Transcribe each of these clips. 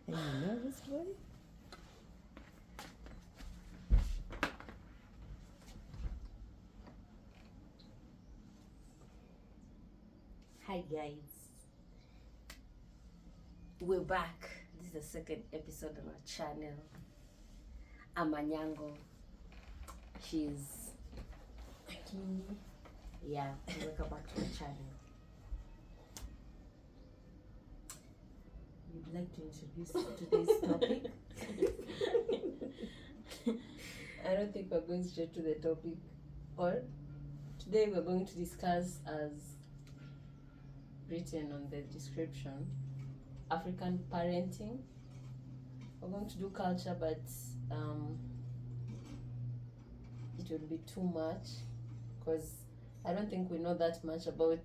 Are you nervous, boy? Hi guys, we're back. This is the second episode on our channel. I'm Anyango. She's Akini. Yeah, welcome back to our channel. You'd like to introduce today's topic? I don't think we're going straight to the topic. Or today we're going to discuss, as written on the description, African parenting. We're going to do culture, but it will be too much because I don't think we know that much about.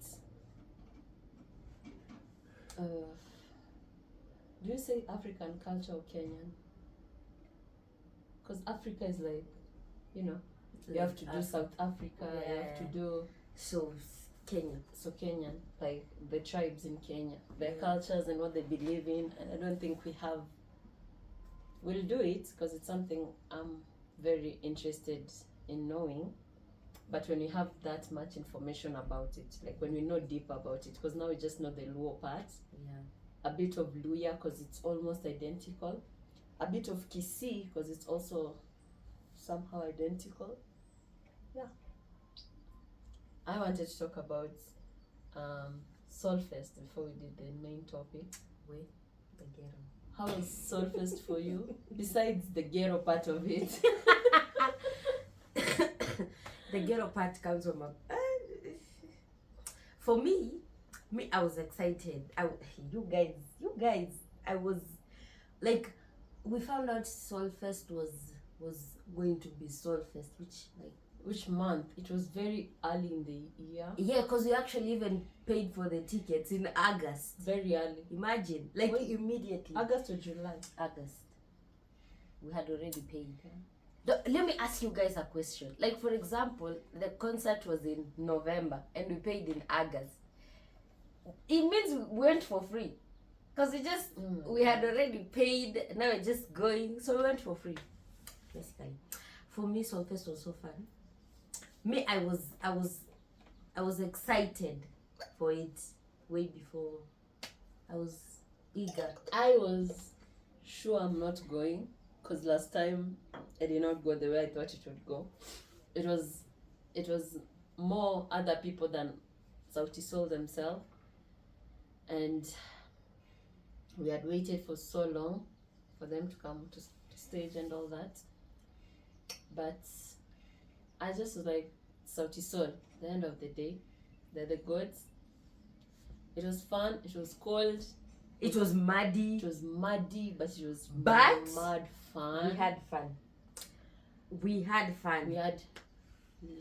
Do you say African culture or Kenyan? Because Africa is like, you have to do South Africa, you have to do So Kenya. so Kenyan, like the tribes in Kenya, their cultures and what they believe in. And I don't think we'll do it because it's something I'm very interested in knowing. But when we have that much information about it, like when we know deep about it, because now we just know the Luo part, a bit of Luya because it's almost identical, a bit of Kisii because it's also somehow identical. Yeah. I wanted to talk about Solfest before we did the main topic. Wait, the ghetto. How was Solfest for you? Besides the ghetto part of it. The ghetto part comes from for me, I was excited. You guys, I was like, we found out Solfest was going to be Solfest, Which month? It was very early in the year. Yeah, because we actually even paid for the tickets in August. Very early. Imagine, like immediately. August or July? August. We had already paid. Let me ask you guys a question. Like, for example, the concert was in November and we paid in August. It means we went for free. Because we had already paid, now we're just going. So we went for free, basically. For me, Solfest was so fun. Me, I was excited for it way before. I was eager. I was sure I'm not going because last time I did not go the way I thought it would go. It was more other people than Sauti Sol themselves, and we had waited for so long for them to come to stage and all that. But I just was like, Sauti Sol, at the end of the day, they're the gods. It was fun, it was cold, it was muddy, but it was mad fun. We had fun. We had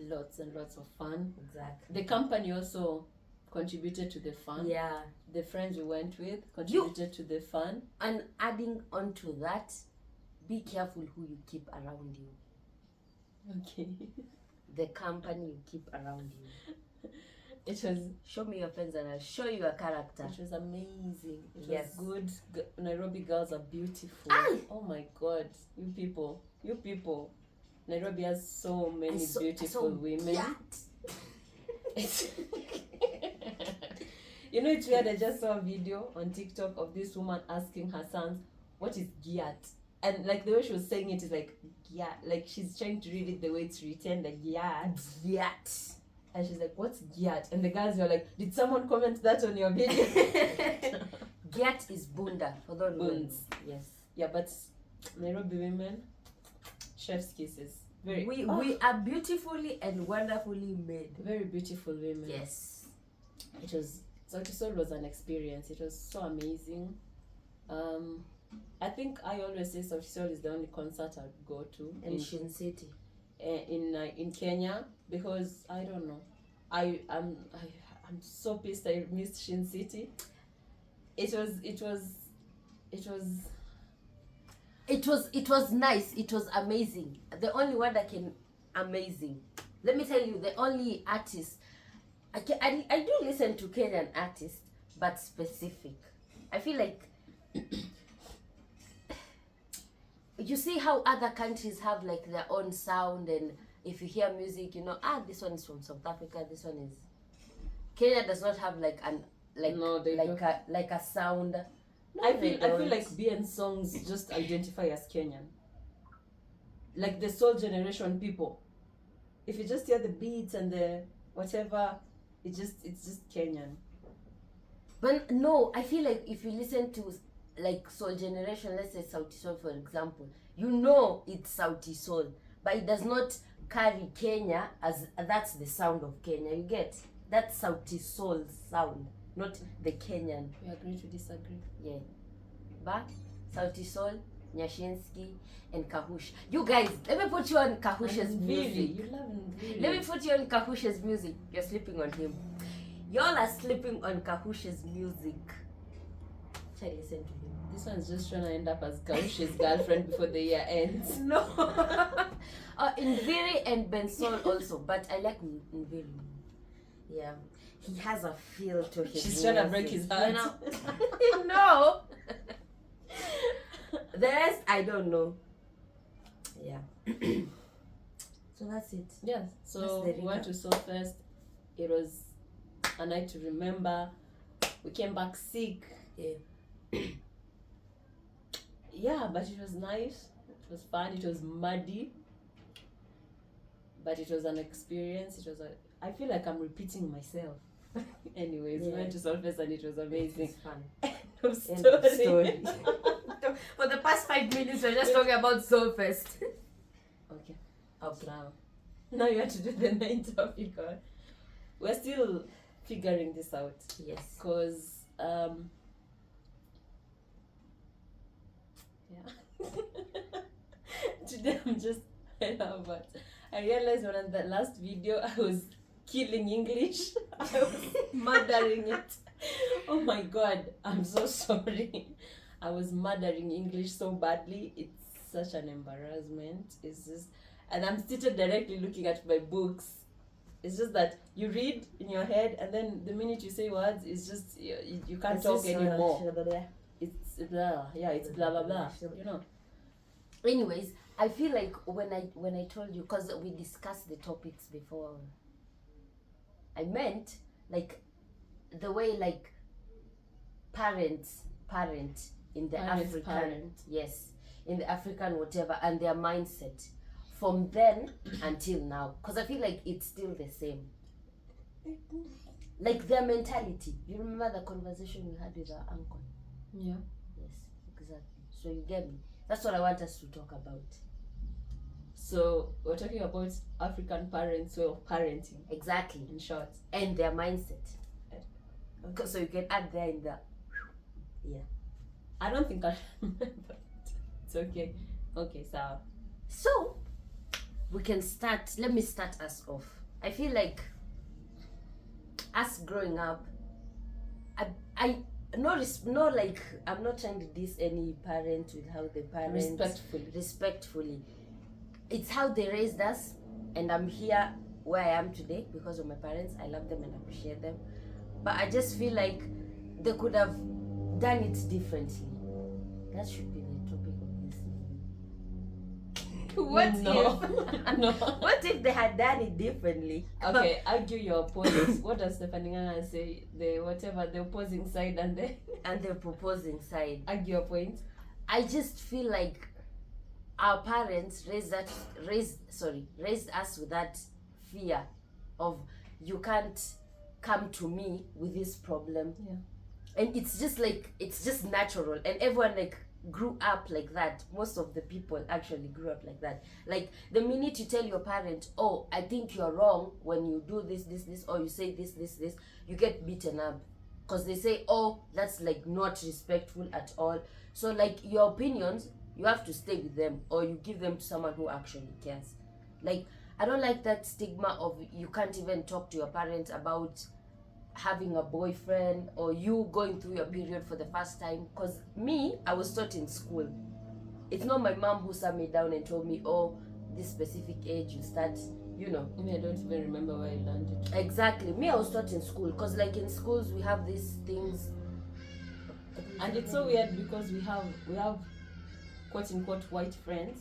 lots and lots of fun. Exactly. The company also contributed to the fun. Yeah. The friends we went with contributed to the fun. And adding on to that, be careful who you keep around you. Okay. The company you keep around you. It was, show me your friends and I'll show you a character. It was amazing. It was good. Nairobi girls are beautiful. Aye. Oh my God. You people. Nairobi has so many beautiful women. It's it's weird. I just saw a video on TikTok of this woman asking her sons, what is Giat? And like the way she was saying it is like Giat. Like she's trying to read it the way it's written, like Giat. And she's like, what's Giat? And the guys were like, did someone comment that on your video? Giat is Bunda, for those Buns. Yes. Yeah, but Nairobi women, chef's kisses. We are beautifully and wonderfully made. Very beautiful women. Yes. It was, Sauti Sol was an experience. It was so amazing. I think I always say Sauti Sol is the only concert I'd go to in Shin City. In Kenya, because I don't know, I'm so pissed I missed Shin City. It was nice. It was amazing. The only word I can amazing. Let me tell you, the only artist I do listen to Kenyan artists, but specific. I feel like you see how other countries have like their own sound, and if you hear music, you know, this one is from South Africa, this one is. Kenya does not have like an No, they don't. like a sound. No, I they feel don't. like BN songs just identify as Kenyan. Like the Soul Generation people. If you just hear the beats and the whatever, it's just Kenyan. But no, I feel like if you listen to like Soul Generation, let's say Sauti Sol for example, you know it's Sauti Sol, but it does not carry Kenya as that's the sound of Kenya. You get? That's Sauti Sol's sound, not the Kenyan. We agree to disagree. Yeah. But Sauti Sol, Nyashinsky, and Kahush. You guys, let me put you on Kahush's music. You love Nviri. Let me put you on Kahush's music. You're sleeping on him. Y'all are sleeping on Kahush's music. Try to listen to him. This one's just trying to end up as Kahush's girlfriend before the year ends. No. Nviri and Bensol also, but I like Nviri. Yeah. He has a feel to his She's music. trying to break his heart. You know? No. The rest, I don't know. Yeah. So that's it. Yeah. So That's the we went to Soulfest. It was a night to remember. We came back sick. Yeah. Yeah, but it was nice. It was fun. It was muddy. But it was an experience. I feel like I'm repeating myself. Anyways, we went to Soulfest and it was amazing. It's fun. End of story. For the past 5 minutes, we're just talking about Soulfest. Okay. Okay. Now you have to do the main topic. We're still figuring this out. Yes. Because, today I'm just, but I realized when in the last video I was killing English. I was murdering it. Oh my god, I'm so sorry. I was murdering English so badly. It's such an embarrassment. It's just, and I'm seated directly looking at my books. It's just that you read in your head, and then the minute you say words, it's just you can't talk anymore. It's blah, yeah, it's blah blah blah. You know. Anyways, I feel like when I told you, because we discussed the topics before, I meant like the way like parent in the African, yes, in the African whatever, and their mindset from then until now, because I feel like it's still the same, like their mentality. You remember the conversation we had with our uncle? Yeah. Yes, exactly. So you get me. That's what I want us to talk about. So we're talking about African parents' way of parenting. Exactly. In short. And their mindset. Okay. So you can add there in the. Yeah. I don't think I remember it. It's okay. Okay, so we can start. Let me start us off. I feel like us growing up, no, like I'm not trying to diss any parent with how they parent. Respectfully. It's how they raised us, and I'm here where I am today because of my parents. I love them and appreciate them. But I just feel like they could have done it differently. That should be the topic of this. What if? No. What if they had done it differently? Okay, argue your point. What does Stephanie Nganga say? The opposing side and the proposing side. Argue your point. I just feel like our parents raised us with that fear of you can't come to me with this problem. Yeah. And it's just natural, and everyone like grew up like that. Most of the people actually grew up like that. Like the minute you tell your parent, oh, I think you're wrong when you do this, or you say this, you get beaten up because they say, oh, that's like not respectful at all. So like your opinions, you have to stay with them, or you give them to someone who actually cares. Like I don't like that stigma of you can't even talk to your parents about having a boyfriend, or you going through your period for the first time. Because me, I was taught in school. It's not my mom who sat me down and told me, oh, this specific age you start, you know. I mean, I don't even remember where I learned it. Exactly. Me, I was taught in school, because like in schools we have these things, and it's so weird because we have quote unquote white friends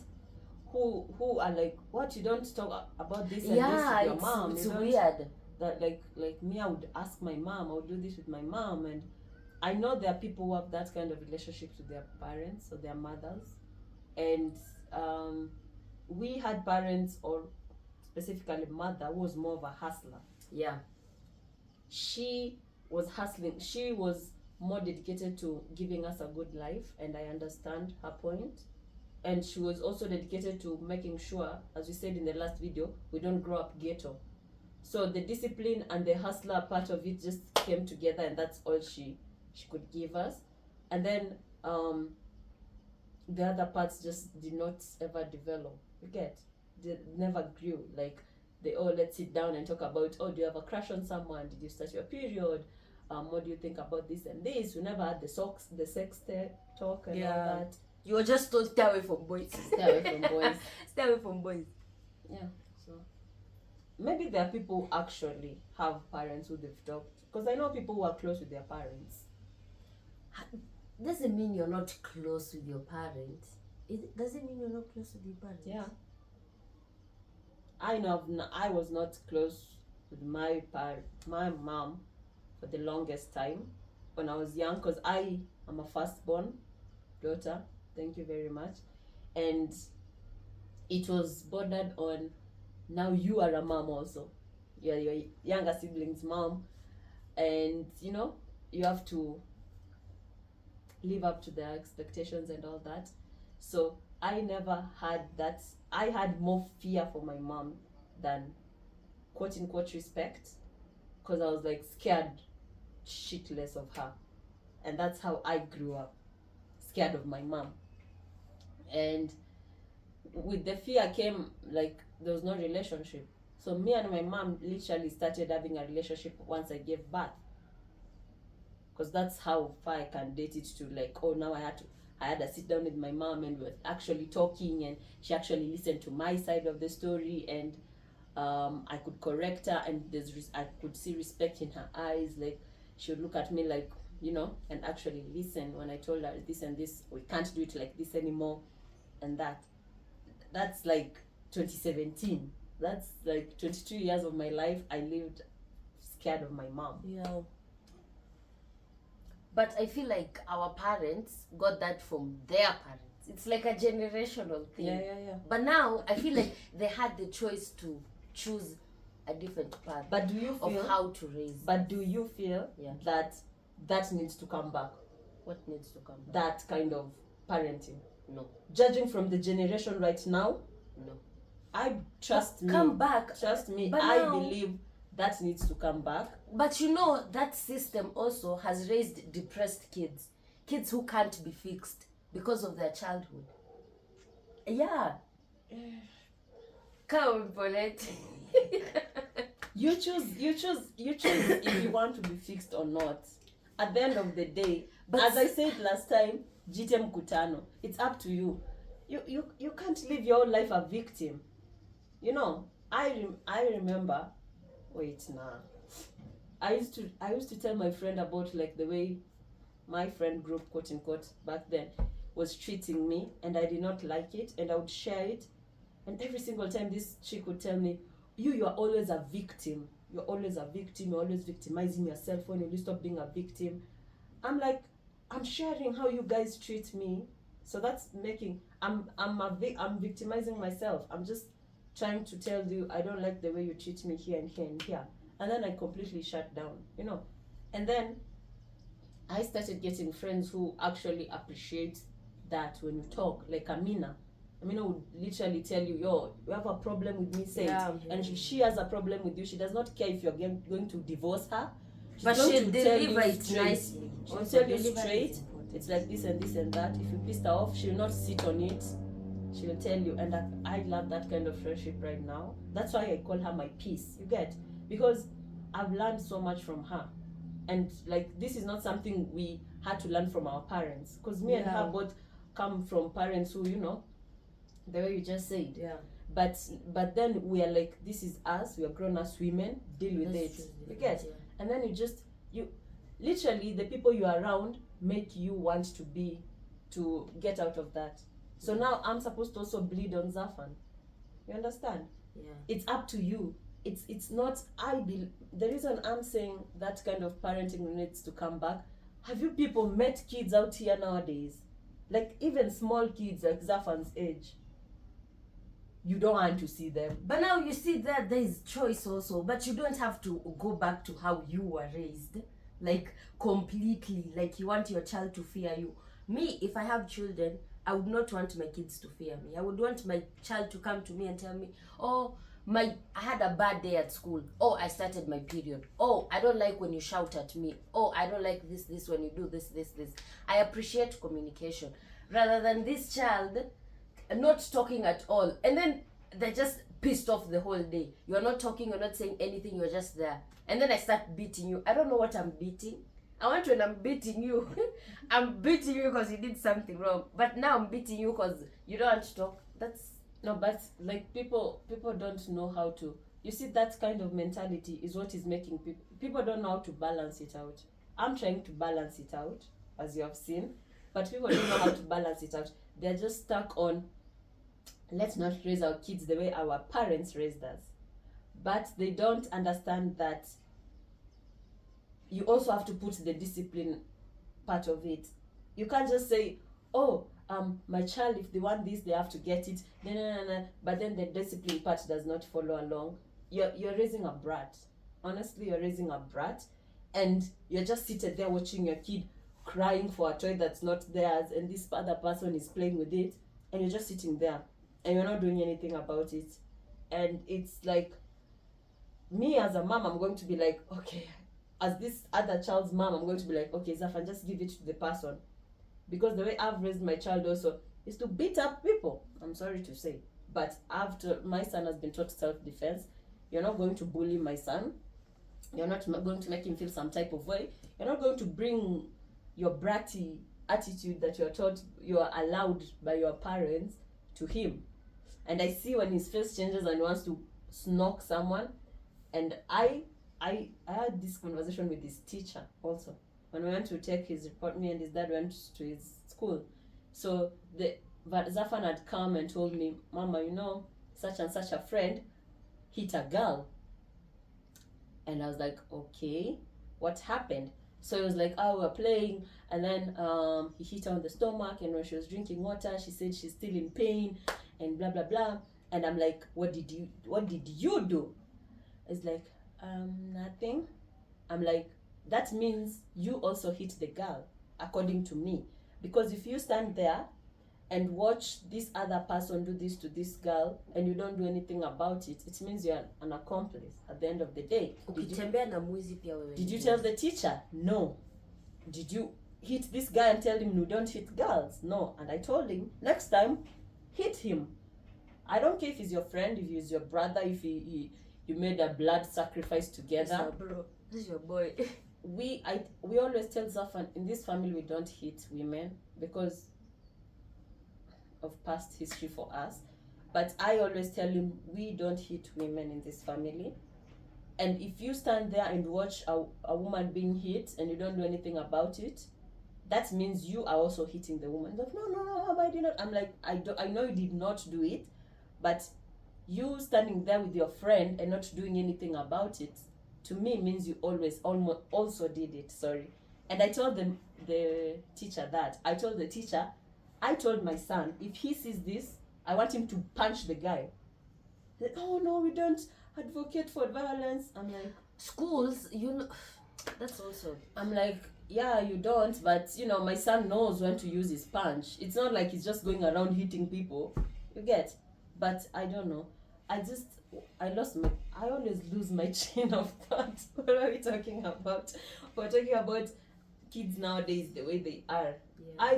who are like, what, you don't talk about this and this Yeah, with your mom? it's You don't- weird. That like me, I would ask my mom, I would do this with my mom. And I know there are people who have that kind of relationships with their parents or their mothers. And we had parents, or specifically mother, who was more of a hustler. Yeah. She was hustling. She was more dedicated to giving us a good life, and I understand her point. And she was also dedicated to making sure, as we said in the last video, we don't grow up ghetto. So the discipline and the hustler part of it just came together, and that's all she could give us. And then the other parts just did not ever develop. You get? They never grew. Like, let's sit down and talk about, do you have a crush on someone? Did you start your period? What do you think about this and this? We never had the sex talk and all that. You were just told, stay away from boys. Stay away from boys. Stay away from boys. Yeah. So maybe there are people who actually have parents who they've talked. Because I know people who are close with their parents. Doesn't mean you're not close with your parents. It doesn't mean you're not close with your parents. Yeah. I know I was not close with my mom for the longest time when I was young, because I am a firstborn daughter. Thank you very much. And it was bordered on, now you are a mom also. You're your younger sibling's mom. And, you have to live up to their expectations and all that. So I never had that. I had more fear for my mom than quote unquote respect, because I was like scared shitless of her. And that's how I grew up, scared of my mom. And with the fear came, like, there was no relationship. So me and my mom literally started having a relationship once I gave birth, because that's how far I can date it to, like, now I had a sit down with my mom, and we were actually talking, and she actually listened to my side of the story, and I could correct her, and I could see respect in her eyes. Like, she would look at me like, and actually listen when I told her this and this, we can't do it like this anymore, and that's like 2017. That's like 22 years of my life I lived scared of my mom. Yeah. But I feel like our parents got that from their parents. It's like a generational thing. Yeah. But now I feel like they had the choice to choose a different path. But do you feel of how to raise? But do you feel that needs to come back? What needs to come back? That kind of parenting? No. Judging from the generation right now? No. Come back. Trust me, but I now, believe that needs to come back. But that system also has raised depressed kids who can't be fixed because of their childhood. Yeah. Come, Paulette. You choose if you want to be fixed or not. At the end of the day, but as I said last time, jite mkutano. It's up to you. You can't live your whole life a victim. I remember. Wait, nah. I used to tell my friend about, like, the way my friend group, quote unquote, back then was treating me, and I did not like it, and I would share it, and every single time this chick would tell me, you are always a victim. You're always a victim. You're always victimizing yourself. When you stop being a victim? I'm like, I'm sharing how you guys treat me, so that's making I'm victimizing myself. I'm just trying to tell you I don't like the way you treat me here and here and here, and then I completely shut down, and then I started getting friends who actually appreciate that when you talk, like Amina would literally tell you, you have a problem with me, say it. And she has a problem with you. She does not care if you're going to divorce her. But she'll deliver it nicely. She'll tell you straight, it's like this and this and that. If you pissed her off, she'll not sit on it. She'll tell you. And I love that kind of friendship right now. That's why I call her my peace. You get? Because I've learned so much from her. And, like, this is not something we had to learn from our parents. Because me and her both come from parents who, the way you just said. Yeah. But then we are like, this is us. We are grown-ass women. Deal with it. You get? Yeah. And then you literally, the people you are around make you want to get out of that. So now I'm supposed to also bleed on Zafan. You understand? Yeah. It's up to you. It's not. The reason I'm saying that kind of parenting needs to come back. Have you people met kids out here nowadays? Like even small kids like Zafan's age. You don't want to see them. But now you see that there is choice also, but you don't have to go back to how you were raised, like completely. Like you want your child to fear you. Me, if I have children, I would not want my kids to fear me. I would want my child to come to me and tell me, oh, I had a bad day at school. Oh, I started my period. Oh, I don't like when you shout at me. Oh, I don't like this when you do this. I appreciate communication rather than this child not talking at all, and then they're just pissed off the whole day. You're not talking, you're not saying anything, you're just there, and then I start beating you. I don't know what I'm beating. I want when I'm beating you I'm beating you because you did something wrong, but now I'm beating you because you don't want to talk. That's No, but like people don't know how to. You see, that kind of mentality is what is making people don't know how to balance it out. I'm trying to balance it out, as you have seen, but people don't know how to balance it out. They're just stuck on, let's not raise our kids the way our parents raised us. But they don't understand that you also have to put the discipline part of it. You can't just say, oh, my child, if they want this, they have to get it. No. But then the discipline part does not follow along. You're raising a brat. Honestly, you're raising a brat, and you're just seated there watching your kid crying for a toy that's not theirs, and this other person is playing with it, and you're just sitting there, and you're not doing anything about it. And it's like, me as a mom, I'm going to be like, okay, as this other child's mom, I'm going to be like, okay, Zafan, just give it to the person. Because the way I've raised my child also is to beat up people. I'm sorry to say. But after my son has been taught self-defense, you're not going to bully my son. You're not going to make him feel some type of way. You're not going to bring your bratty attitude that you're taught, you're allowed by your parents to him. And I see when his face changes and he wants to snog someone. And I had this conversation with his teacher also. When we went to take his report, me and his dad went to his school. So but Zafan had come and told me, Mama, you know, such and such a friend hit a girl. And I was like, okay, what happened? So he was like, oh, we were playing, and then he hit her on the stomach, and when she was drinking water, she said she's still in pain, and blah blah blah. And I'm like, what did you do? It's like, nothing. I'm like, that means you also hit the girl, according to me. Because if you stand there and watch this other person do this to this girl and you don't do anything about it, it means you're an accomplice at the end of the day. Did you tell the teacher? No. Did you hit this guy and tell him you don't hit girls? No. And I told him, next time, hit him. I don't care if he's your friend, if he's your brother, if you made a blood sacrifice together. Bro, this is your boy. We always tell Zafan, in this family we don't hit women because of past history for us. But I always tell him, we don't hit women in this family. And if you stand there and watch a woman being hit and you don't do anything about it, that means you are also hitting the woman. Like, no, Mama, I did not. I'm like, I know you did not do it, but you standing there with your friend and not doing anything about it, to me means you almost also did it. Sorry. And I told the teacher that. I told my son, if he sees this, I want him to punch the guy. Like, oh no, we don't advocate for violence. I'm like, schools, that's also. I'm like, yeah, you don't, but my son knows when to use his punch. It's not like he's just going around hitting people. You get? But I don't know. I always lose my chain of thought. What are we talking about? We're talking about kids nowadays, the way they are. Yeah.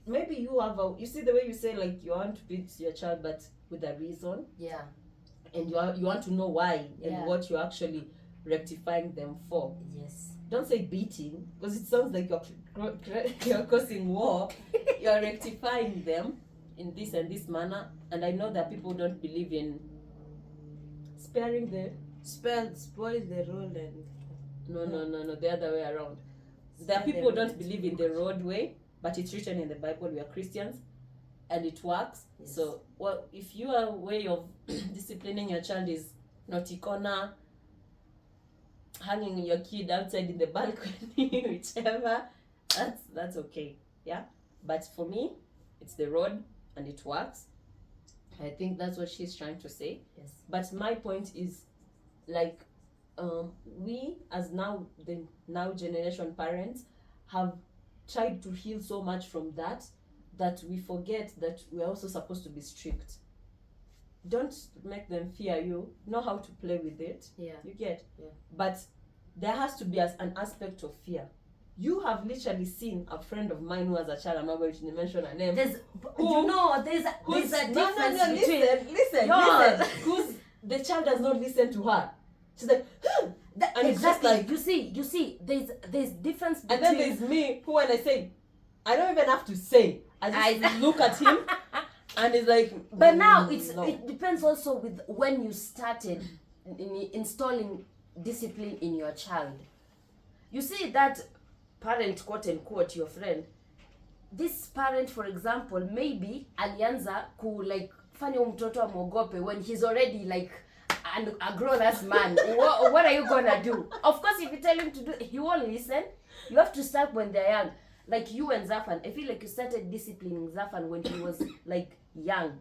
Maybe you see the way you say, like, you want to beat your child, but with a reason. Yeah. And you want to know why and what you're actually rectifying them for. Yes. Don't say beating, because it sounds like you're causing war. You're rectifying them in this and this manner. And I know that people don't believe in spoil the road and no, the other way around. There are people who don't believe in the road way, but it's written in the Bible. We are Christians. and it works. Yes. So, well, if your way of disciplining your child is naughty corner, hanging your kid outside in the balcony, whichever, that's okay. Yeah. But for me, it's the road and it works. I think that's what she's trying to say. Yes. But my point is, like, we as the now generation parents have tried to heal so much from that we forget that we're also supposed to be strict. Don't make them fear you. Know how to play with it. Yeah. You get? Yeah. But there has to be an aspect of fear. You have literally seen a friend of mine who has a child, I'm not going to mention her name. There's a difference between... Listen. Who's the child does not listen to her. She's like, and it's just like... You see, there's difference between... And then there's me, who when I say, I don't even have to say. I just look at him, and it's like... But now, it depends also with when you started installing discipline in your child. You see that parent, quote unquote, your friend, this parent, for example, maybe alianza like fanya mtoto amogope when he's already like a grown-ass man. What are you gonna do? Of course, if you tell him to do, he won't listen. You have to start when they're young. Like you and Zafan, I feel like you started disciplining Zafan when he was like young,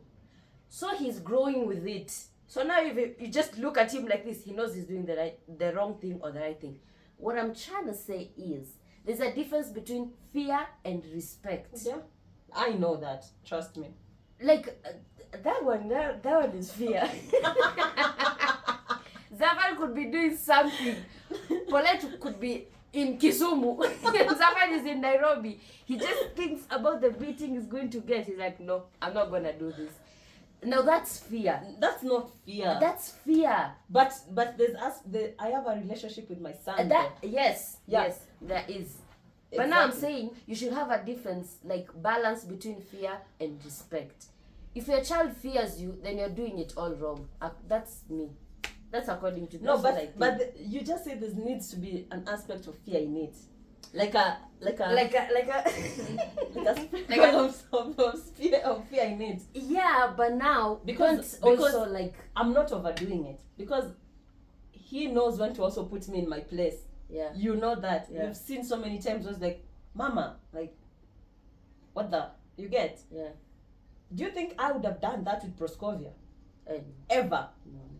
so he's growing with it. So now if you just look at him like this, he knows he's doing the wrong thing or the right thing. What I'm trying to say is, there's a difference between fear and respect. Yeah, I know that. Trust me. Like that one is fear. Zafan could be doing something. Paulette could be in Kisumu. Zafan is in Nairobi. He just thinks about the beating he's going to get. He's like, no, I'm not gonna do this. Now that's fear. That's not fear. That's fear. But I have a relationship with my son. Yes, there is. But Exactly. now I'm saying you should have a difference, like balance between fear and respect. If your child fears you, then you're doing it all wrong. That's me. That's according to no, but you just say there needs to be an aspect of fear in it, like a fear in it. Yeah, but now because also like I'm not overdoing it, because he knows when to also put me in my place. Yeah, you know that. Yeah. You've seen so many times was like, Mama, like, what the you get? Yeah. Do you think I would have done that with Proscovia? No. Ever?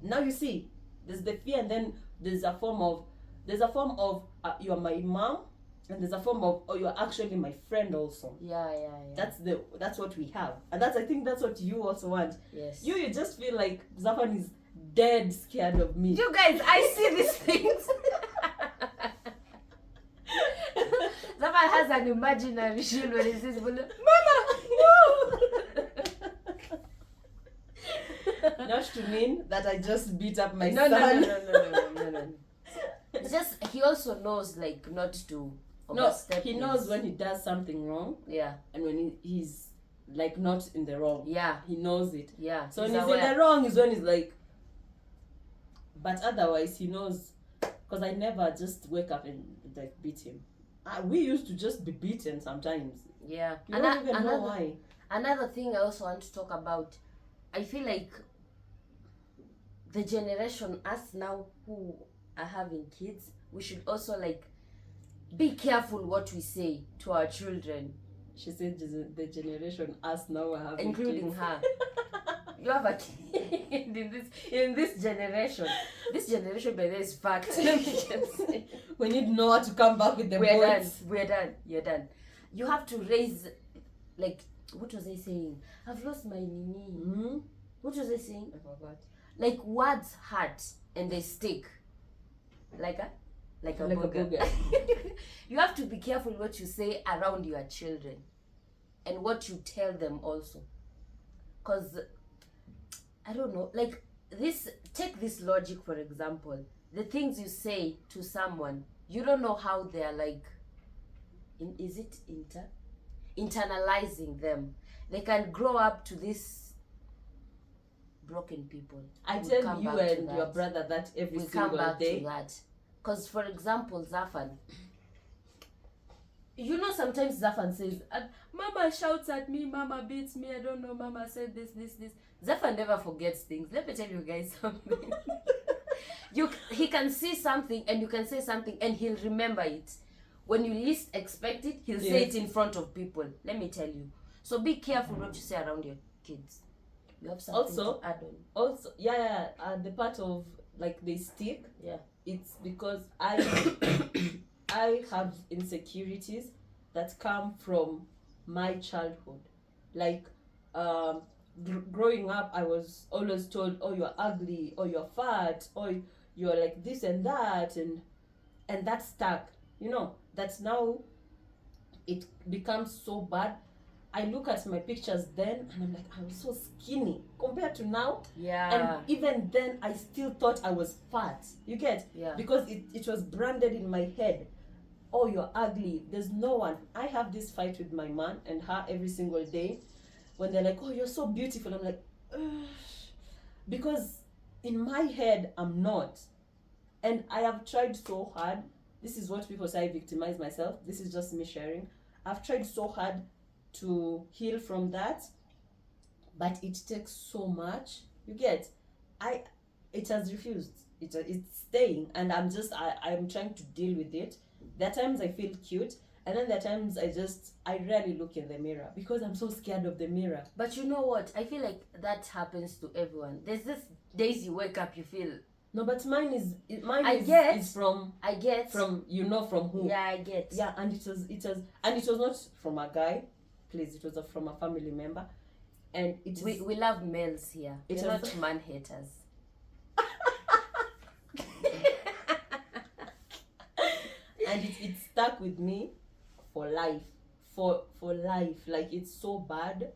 Now you see, there's the fear, and then there's a form of you are my mom, and there's a form of you're actually my friend also. Yeah. That's what we have, and I think that's what you also want. Yes. You just feel like Zafan is dead scared of me. You guys, I see these things. Zafan has an imaginary shield when he says, Mama, no! Not to mean that I just beat up my No. son. It's just, he also knows, like, not to No, overstep he knows when he does something wrong. Yeah. And when he's, like, not in the wrong. Yeah. He knows it. Yeah. So when he's in the wrong is when he's like... But otherwise, he knows... Because I never just wake up and, like, beat him. We used to just be beaten sometimes. Yeah. You don't even know why. Another thing I also want to talk about, I feel like the generation, us now who are having kids, we should also like be careful what we say to our children. She said the generation, us now are having including kids. Her. You have a kid in this generation. This generation, by this fact, we need Noah to come back with the boats. We're done. You're done. You have to raise, like, what was I saying? I've lost my nini. Mm-hmm. What was I saying? I forgot. Like, words hurt and they stick. Like a booger. You have to be careful what you say around your children and what you tell them also. Because, I don't know, like, take this logic, for example. The things you say to someone, you don't know how they're like, internalizing them. They can grow up to this broken people. I tell you and your brother that every single day. To that. Because, for example, Zafan, You know, sometimes Zafan says, Mama shouts at me, Mama beats me, I don't know, Mama said this. Zafan never forgets things. Let me tell you guys something. He can see something and you can say something and he'll remember it. When you least expect it, he'll say it in front of people. Let me tell you. So be careful what you say around your kids. You have something to add on. Also, the part of like they stick. Yeah. It's because I have insecurities that come from my childhood. Like growing up, I was always told, "Oh, you're ugly," or "You're fat," or "You're like this and that," and that stuck. You know, that's now it becomes so bad. I look at my pictures then and I'm like, I was so skinny compared to now. Yeah. And even then I still thought I was fat. You get? Yeah. Because it was branded in my head. Oh, you're ugly. There's no one. I have this fight with my man and her every single day. When they're like, oh, you're so beautiful. I'm like, ugh. Because in my head, I'm not. And I have tried so hard. This is what people say, I victimize myself. This is just me sharing. I've tried so hard to heal from that, but it takes so much. You get? It has refused. It's staying, and I'm trying to deal with it. There are times I feel cute, and then there are times I rarely look in the mirror because I'm so scared of the mirror. But you know what? I feel like that happens to everyone. There's this days you wake up, you feel. No, but mine is from I get from from who? Yeah, I get. Yeah, and it was not from a guy. Please, it was from a family member, and we love males here. We're not man haters. And it stuck with me for life, for life. Like, it's so bad.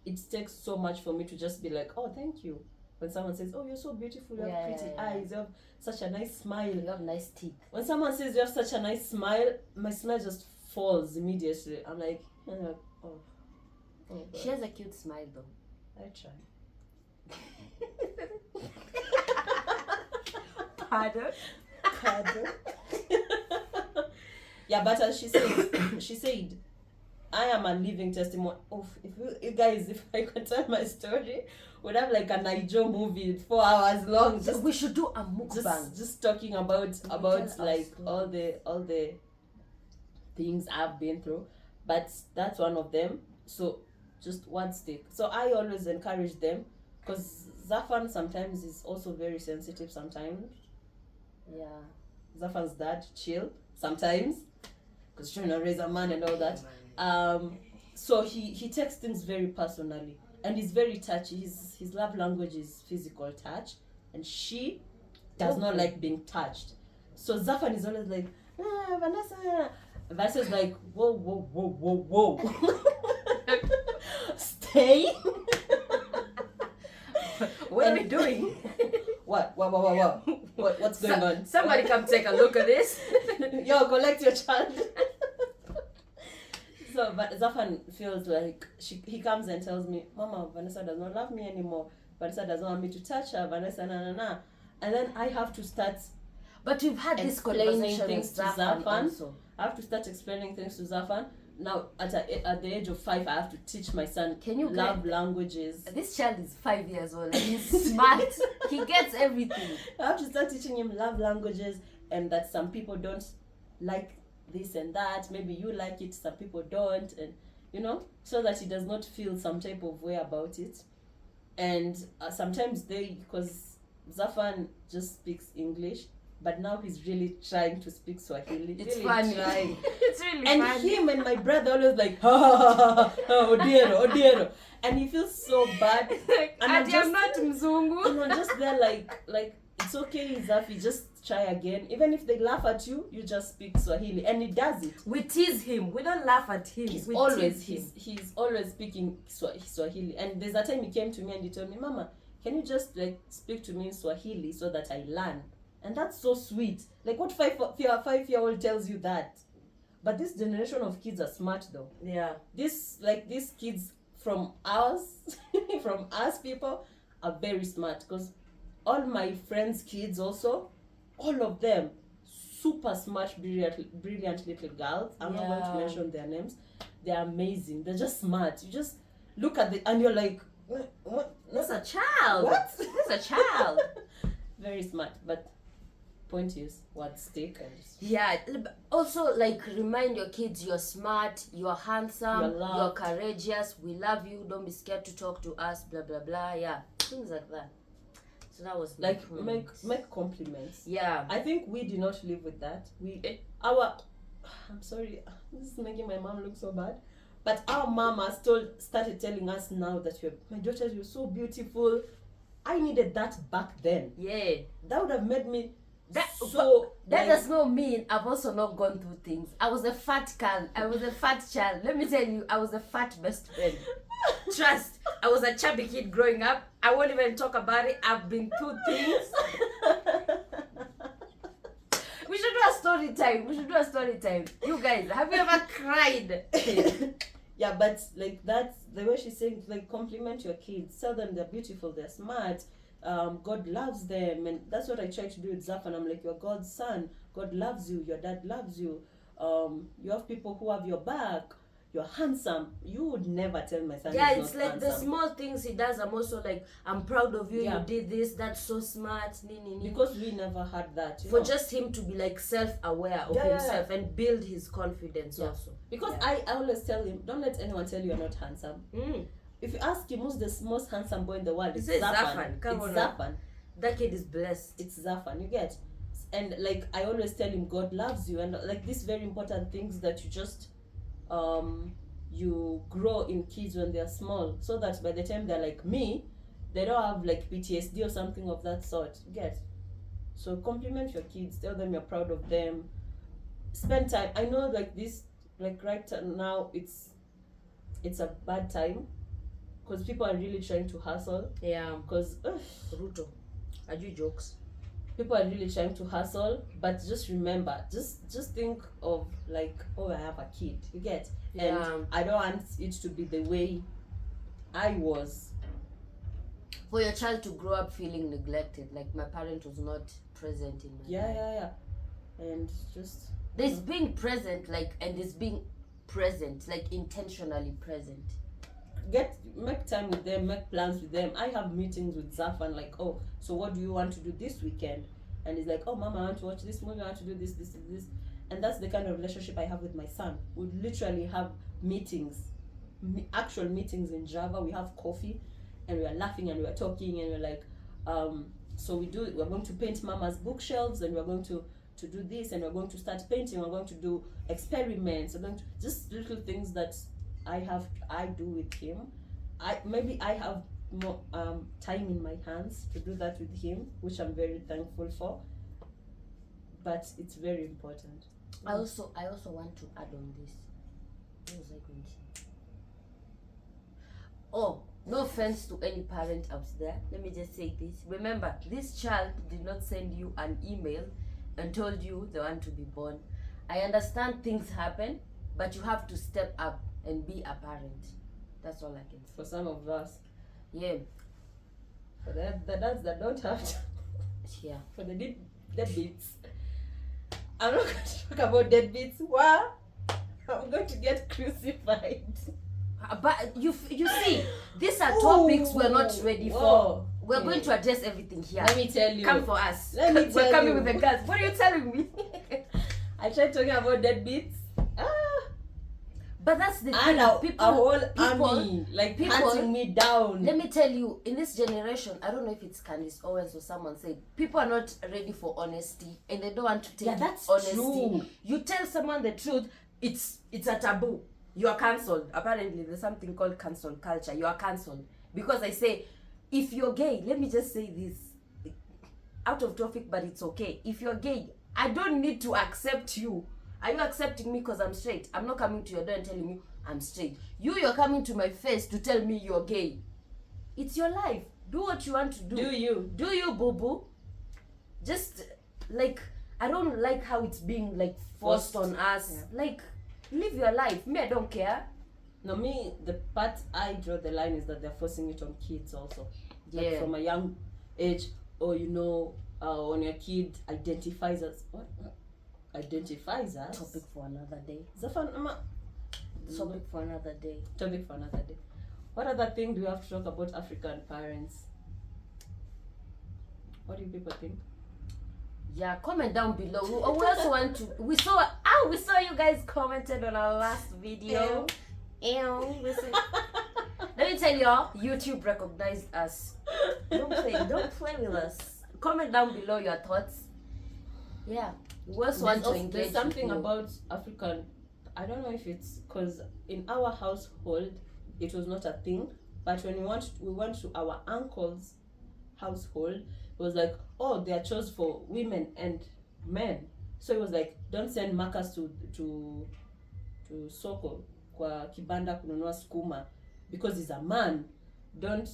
It takes so much for me to just be like, oh, thank you. When someone says, oh, you're so beautiful, you have pretty eyes, you have such a nice smile, you have nice teeth. When someone says you have such a nice smile, my smile just falls immediately. I'm like, oh. She has a cute smile though. I try. Pardon? Yeah, but as she said, I am a living testimony. If you guys, if I could tell my story, we'd have like a Nigel movie 4 hours long. We should do a mukbang. Just talking about like all the things I've been through, but that's one of them. So just one stick. So I always encourage them, because Zafan sometimes is also very sensitive sometimes. Yeah. Zafan's dad chill sometimes, because trying to raise a man and all that. So he takes things very personally, and he's very touchy. His love language is physical touch, and she does not like being touched. So Zafan is always like, Vanessa. Vanessa's like, whoa. Stay. What are we doing? What? What's going on? Somebody come take a look at this. Yo, collect your child. So, but Zafan feels like he comes and tells me, Mama, Vanessa does not love me anymore. Vanessa doesn't want me to touch her. Vanessa, na. And then I have to start. But we've had this conversation things to Zafan. I have to start explaining things to Zafan. Now, at the age of 5, I have to teach my son love languages. This child is 5 years old. He's smart. He gets everything. I have to start teaching him love languages, and that some people don't like this and that. Maybe you like it, some people don't, and so that he does not feel some type of way about it. And sometimes because Zafan just speaks English, but now he's really trying to speak Swahili. It's really funny. Trying. It's really and funny. And him and my brother always like, ha, odiero. And he feels so bad. And I'm not Mzungu. And I'm just there like it's okay, Zafi, just try again. Even if they laugh at you, you just speak Swahili. And he does it. We tease him. We don't laugh at him. He's always speaking Swahili. And there's a time he came to me and he told me, Mama, can you just like speak to me in Swahili so that I learn? And that's so sweet. Like, what 5-year-old tells you that? But this generation of kids are smart though. Yeah. These kids from us people are very smart, because all my friends' kids also, all of them super smart, brilliant little girls. I'm not going to mention their names. They're amazing. They're just smart. You just look at and you're like, what? That's a child. What? That's a child. Very smart, but point is what stick and yeah. Also, like, remind your kids you're smart, you're handsome, you're courageous, we love you, don't be scared to talk to us, blah blah blah. Yeah, things like that. So that was like make compliments. Yeah, I think we do not live with that. I'm sorry, this is making my mom look so bad, but our mom has started telling us now that my daughters, you're so beautiful. I needed that back then. Yeah, that would have made me that like, does not mean I've also not gone through things. I was a fat girl. I was a fat child. Let me tell you, I was a fat best friend. Trust, I was a chubby kid growing up. I won't even talk about it. I've been through things. We should do a story time. You guys, have you ever cried? Yeah, but like that's the way she's saying, like, compliment your kids, tell them they're beautiful, they're smart, God loves them. And that's what I try to do with Zafan. I'm like, you're God's son, God loves you, your dad loves you, you have people who have your back, you're handsome. You would never tell my son yeah, he's it's not like handsome. the small things he does. I'm also like, I'm proud of you. Yeah. You did this, that's so smart. Because we never had that, for just him to be like self-aware of himself and build his confidence also. Because I always tell him, don't let anyone tell you you're not handsome. If you ask him who's the most handsome boy in the world, it's Zafan. It's Zafan. That kid is blessed. It's Zafan, you get. And like I always tell him, God loves you, and like these very important things that you just you grow in kids when they're small, so that by the time they're like me, they don't have like PTSD or something of that sort. You get. So compliment your kids, tell them you're proud of them, spend time. I know like this, like right now it's a bad time because people are really trying to hustle. Yeah. Because Ruto, I do jokes. People are really trying to hustle, but just remember, just think of like, oh, I have a kid. You get. Yeah. And I don't want it to be the way I was. For your child to grow up feeling neglected, like my parent was not present in my life. Yeah. And just there's being present, like, and there's being present, like intentionally present. Make time with them, make plans with them. I have meetings with Zafan, like, oh, so what do you want to do this weekend? And he's like, oh, Mama, I want to watch this movie, I want to do this. And that's the kind of relationship I have with my son. We literally have meetings, actual meetings in Java. We have coffee and we are laughing and we are talking and we're like, so we're going to paint Mama's bookshelves and we're going to do this and we're going to start painting, we're going to do experiments, we're going to just little things that I do with him. I have more time in my hands to do that with him, which I'm very thankful for. But it's very important. I also want to add on this. What was I going to say? Oh, no offense to any parent out there. Let me just say this. Remember, this child did not send you an email and told you they want to be born. I understand things happen, but you have to step up and be a parent. That's all I can say. For some of us. Yeah. For the dads that don't have to. Yeah. For the deadbeats. I'm not going to talk about deadbeats. What? I'm going to get crucified. But you see, these are topics we're not ready for. We're going to address everything here. Let me tell you. Come for us. We're coming with the guns. What are you telling me? I tried talking about deadbeats. But that's the thing. A whole army, like, hunting me down. Let me tell you, in this generation, I don't know if it's Candice Owens or someone said, people are not ready for honesty and they don't want to take honesty. True. You tell someone the truth, it's a taboo. You are cancelled. Apparently, there's something called cancel culture. You are cancelled. Because I say, if you're gay, let me just say this. Out of topic, but it's okay. If you're gay, I don't need to accept you. Are you accepting me because I'm straight? I'm not coming to your door and telling you I'm straight. You're coming to my face to tell me you're gay. It's your life. Do what you want to do. Do you, boo-boo? Just, like, I don't like how it's being, like, forced on us. Yeah. Like, live your life. Me, I don't care. No, me, the part I draw the line is that they're forcing it on kids also. Yeah. Like, from a young age, or, when your kid identifies as... What? identifies us. Topic for another day. Topic for another day. Topic for another day. What other thing do we have to talk about African parents? What do you people think? Yeah, comment down below. We also want to. We saw you guys commented on our last video. Let me tell y'all, YouTube recognized us. Don't play with us. Comment down below your thoughts. Yeah, we also want to engage. There's something about African. I don't know if it's because in our household it was not a thing, but when we went to our uncle's household, it was like, oh, they are chose for women and men. So it was like, don't send Marcus to soko kwa kibanda kununua skuma because he's a man. Don't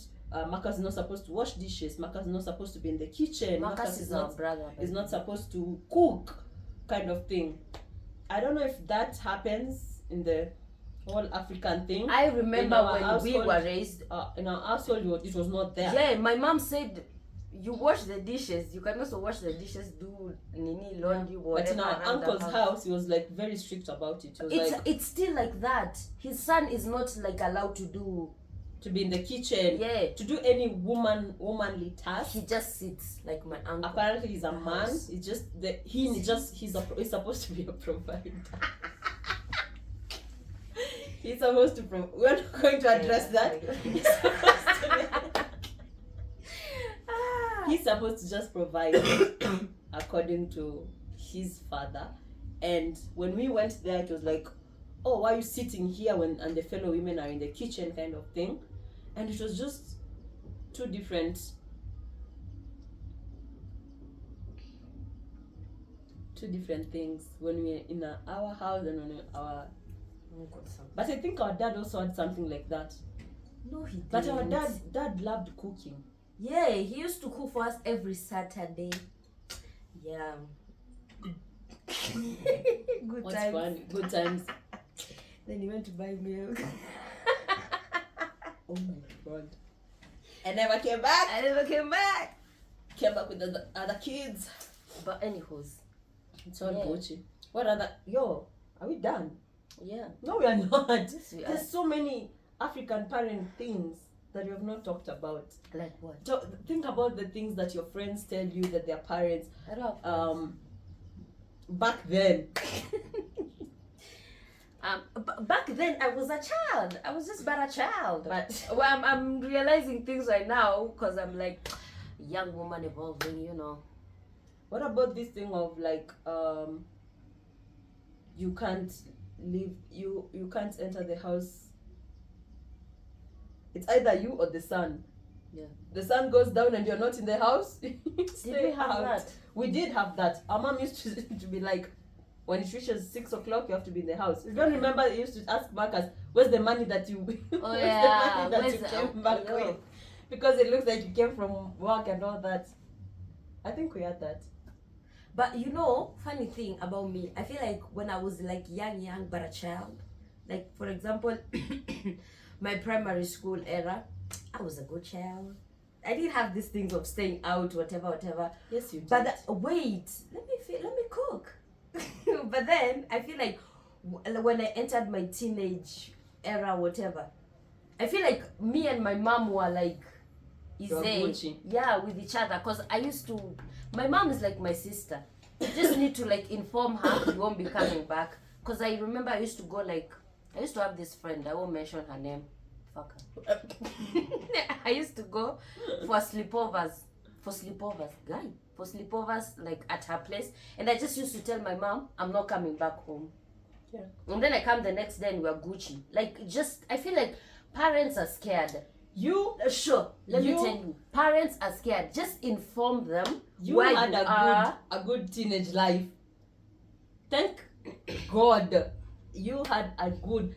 Marcus is not supposed to wash dishes. Marcus is not supposed to be in the kitchen. Marcus is our brother. Is not supposed to cook, kind of thing. I don't know if that happens in the whole African thing. I remember when we were raised. In our household, it was not there. Yeah, my mom said, you wash the dishes. You can also wash the dishes, do nini, laundry, whatever. But in our uncle's house, he was like very strict about it. It's still like that. His son is not like allowed to be in the kitchen. Yeah. To do any womanly task. He just sits like my uncle. Apparently, he's a man. It's just he's supposed to be a provider. He's supposed to we're not going to address that. He's supposed to just provide according to his father. And when we went there, it was like, oh, why are you sitting here and the fellow women are in the kitchen, kind of thing. And it was just two different things when we're in our house and when our. But I think our dad also had something like that. No, he didn't. But our dad loved cooking. Yeah, he used to cook for us every Saturday. Yeah. Good What's times. fun? Good times. Then he went to buy milk. Oh my god. I never came back. Came back with the other kids. But anyways. It's all Gucci. What other... Yo, are we done? Yeah. No, we are not. Yes, we are. There's so many African parent things that we have not talked about. Like what? Think about the things that your friends tell you that their parents... I don't have back then. Back then I was a child. I was just but a child. But well, I'm realizing things right now because I'm like young woman evolving, you know. What about this thing of like you can't leave, you can't enter the house? It's either you or the sun. Yeah. The sun goes down and you're not in the house. Did we have that? We did have that. Our mom used to be like, when it reaches 6 o'clock, you have to be in the house. You don't remember? They used to ask Marcus, "Where's the money that you? Oh where's yeah, the money that you came back with?" Because it looks like you came from work and all that. I think we had that. But you know, funny thing about me, I feel like when I was like young but a child, like for example, my primary school era, I was a good child. I didn't have these things of staying out, whatever. Yes, you did. But wait, let me cook. But then I feel like when I entered my teenage era, whatever, I feel like me and my mom were like, with each other. Cause my mom is like my sister. You just need to like inform her you won't be coming back. Cause I remember I used to have this friend. I won't mention her name. Fuck her. I used to go for sleepovers like at her place, and I just used to tell my mom I'm not coming back home. Yeah. And then I come the next day and we're Gucci. Like, just I feel like parents are scared. Let me tell you, parents are scared. Just inform them where had you are. a good teenage life. Thank God you had a good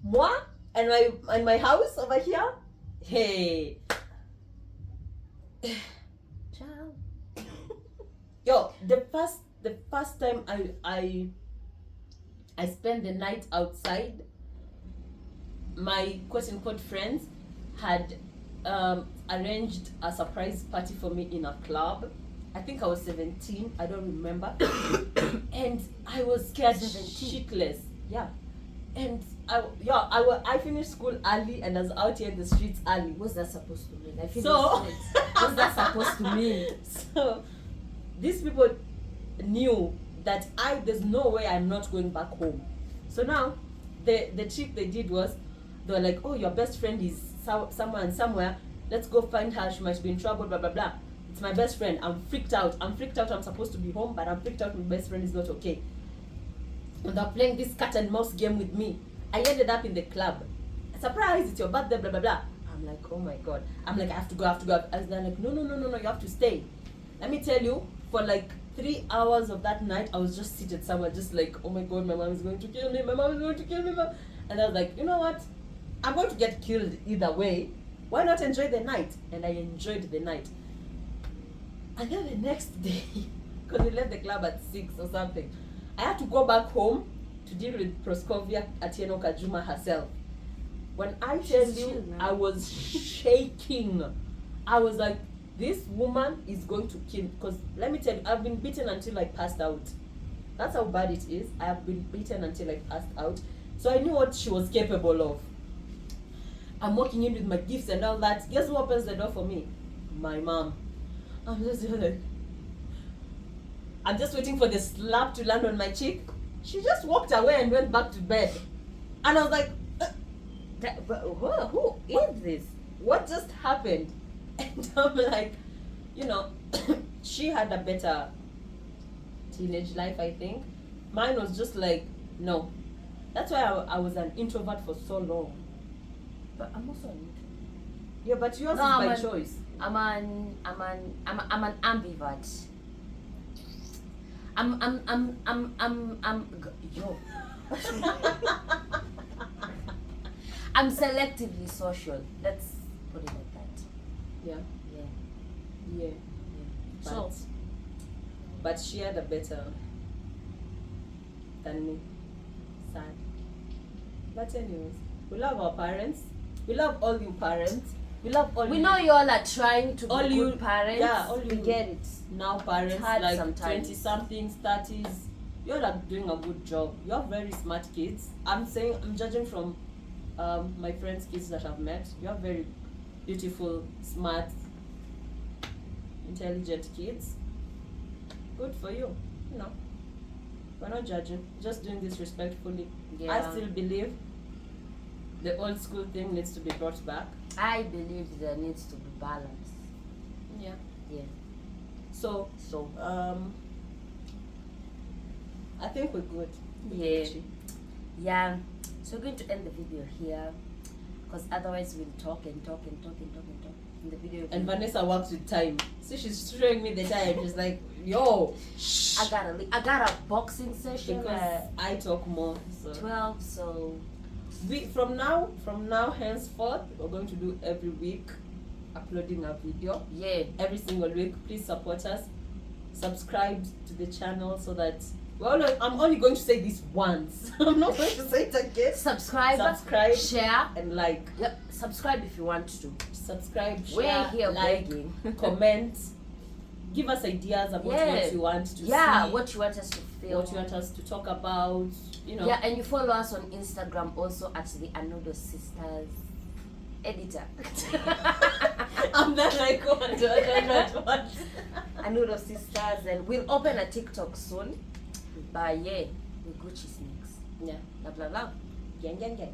moi and my house over here. Hey. Child. Yo, the first time I spent the night outside, my quote-unquote friends had arranged a surprise party for me in a club, I think I was 17, I don't remember. And I was scared 17? shitless. Yeah. And I finished school early and I was out here in the streets early. What's that supposed to mean? I feel So what's that supposed to mean? So these people knew that there's no way I'm not going back home. So now the trick they did was they were like, oh, your best friend is somewhere and somewhere, let's go find her, she might be in trouble, blah blah blah. It's my best friend. I'm freaked out. I'm supposed to be home, but I'm freaked out my best friend is not okay. And they're playing this cat and mouse game with me. I ended up in the club. Surprise, it's your birthday, blah blah blah. I'm like, oh my god. I'm like, I have to go. And they're like, no, you have to stay. Let me tell you, for like 3 hours of that night, I was just seated somewhere, just like, oh my god, my mom is going to kill me. And I was like, you know what? I'm going to get killed either way. Why not enjoy the night? And I enjoyed the night. And then the next day, because we left the club at 6 or something, I had to go back home to deal with Proskovia Atieno Kajuma herself. When I tell you, I was shaking. I was like, this woman is going to kill. Because let me tell you, I've been beaten until I passed out. That's how bad it is. I have been beaten until I passed out. So I knew what she was capable of. I'm walking in with my gifts and all that. Guess who opens the door for me? My mom. I'm just like, I'm just waiting for the slap to land on my cheek. She just walked away and went back to bed. And I was like, Who is this? what just happened? And I'm like, she had a better teenage life, I think. Mine was just like, no. That's why I was an introvert for so long. But I'm also an introvert. Yeah, but yours No, is I'm by an- choice. I'm an ambivert. Yo. I'm selectively social. Let's put it like that. Yeah. Yeah. Yeah. So So, but she had a better than me. Sad. But anyways, we love our parents. We love all you parents. We love all we you know you all are trying to all be you- good parents. yeah, all we you- get it. now parents, It's hard like sometimes. 20 somethings, 30s. You all are doing a good job. You are very smart kids. I'm judging from my friends' kids that I've met. You are very beautiful, smart, intelligent kids. Good for you. We're not judging, just doing this respectfully. Yeah. I still believe the old school thing needs to be brought back. I believe there needs to be balance. Yeah. Yeah. So So I think we're good. yeah. Yeah. So we're going to end the video here, because otherwise we'll talk and talk and talk and talk and talk. And the video. And Vanessa works with time. See, she's showing me the time. She's like, yo, shh. I got a boxing session Because at I talk more. So 12. So from now henceforth, we're going to do every week uploading a video. yeah. Every single week. Please support us. Subscribe to the channel so that I'm only going to say this once. I'm not going to say it again. Subscribe, share, and like. yep. Subscribe if you want to. Subscribe, We're share, here like, begging. comment. Give us ideas about what you want to see. What you want us to film. What you want us to talk about. Yeah, and you follow us on Instagram also at the Anodo Sisters editor. I'm not like what? Anodo Sisters, and we'll open a TikTok soon. But yeah, we Gucci snakes. Yeah. Blah blah blah. Gang, gang, gang.